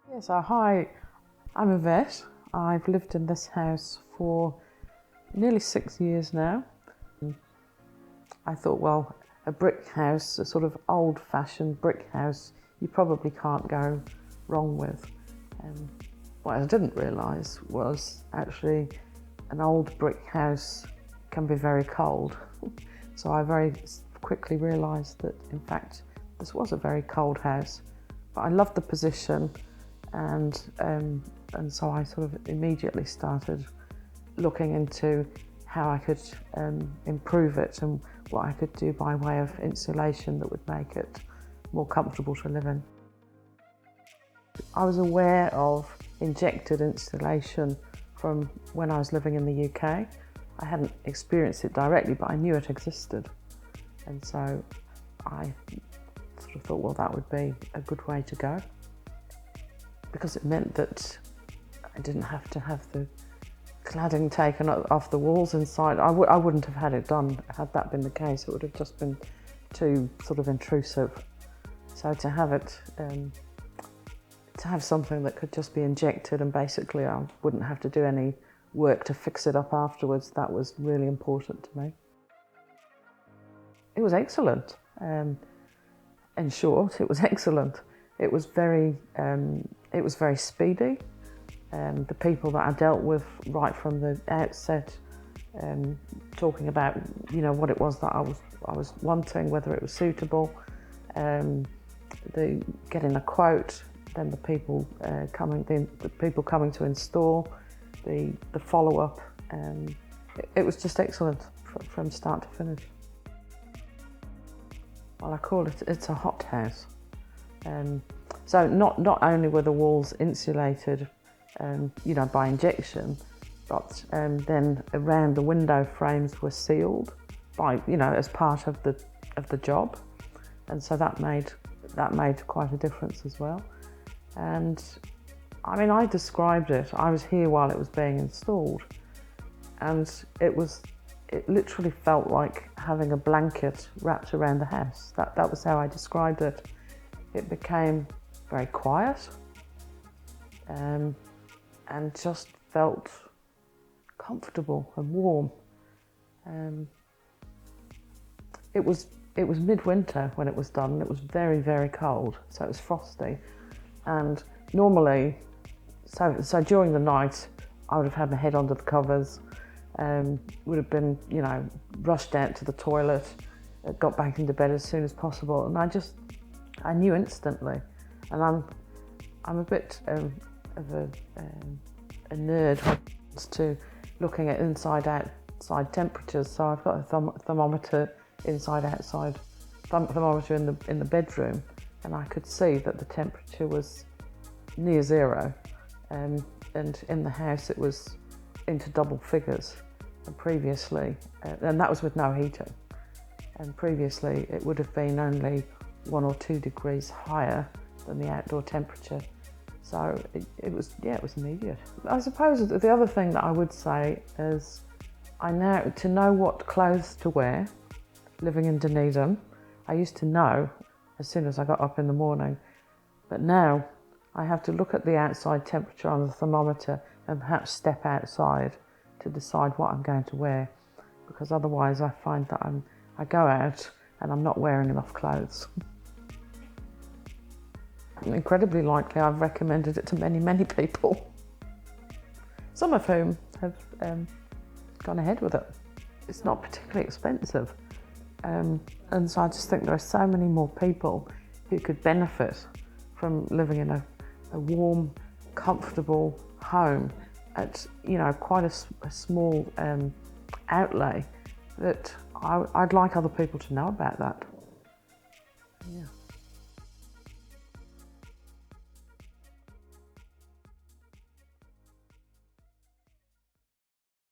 Yes, hi, I'm Yvette. I've lived in this house for nearly 6 years now. I thought, well, a brick house, a sort of old-fashioned brick house, you probably can't go wrong with. What I didn't realise was actually an old brick house can be very cold. So I very quickly realised that, in fact, this was a very cold house. But I loved the position, and so I sort of immediately started looking into how I could improve it and what I could do by way of insulation that would make it more comfortable to live in. I was aware of injected insulation from when I was living in the UK. I hadn't experienced it directly, but I knew it existed. And so I sort of thought, well, that would be a good way to go, because it meant that I didn't have to have the cladding taken off the walls inside. I wouldn't have had it done had that been the case. It would have just been too sort of intrusive. So to have it, to have something that could just be injected and basically I wouldn't have to do any work to fix it up afterwards, that was really important to me. It was excellent. In short, it was excellent. It was very speedy. The people that I dealt with right from the outset, talking about what it was that I was wanting, whether it was suitable, getting a quote, then the people coming to install, the follow up. It was just excellent from start to finish. Well, I call it's a hot house. So not only were the walls insulated, by injection, but then around the window frames were sealed by, as part of the job, and so that made quite a difference as well. And I mean, I described it. I was here while it was being installed, and it literally felt like having a blanket wrapped around the house. That was how I described it. It became very quiet, and just felt comfortable and warm. It was midwinter when it was done. It was very, very cold, so it was frosty. And normally, so during the night, I would have had my head under the covers, would have been, rushed out to the toilet, got back into bed as soon as possible, and I knew instantly. And I'm a bit of a nerd when it comes to looking at inside-outside temperatures. So I've got a thermometer inside-outside thermometer in the bedroom, and I could see that the temperature was near zero, and in the house it was into double figures. And previously, and that was with no heating. And previously, it would have been only 1 or 2 degrees higher than the outdoor temperature. So it was immediate. I suppose the other thing that I would say is to know what clothes to wear. Living in Dunedin, I used to know as soon as I got up in the morning, but now I have to look at the outside temperature on the thermometer and perhaps step outside to decide what I'm going to wear, because otherwise I find that I go out and I'm not wearing enough clothes. Incredibly likely, I've recommended it to many, many people, some of whom have gone ahead with it. It's not particularly expensive, and so I just think there are so many more people who could benefit from living in a warm, comfortable home at quite a small outlay, that I'd like other people to know about that. Yeah.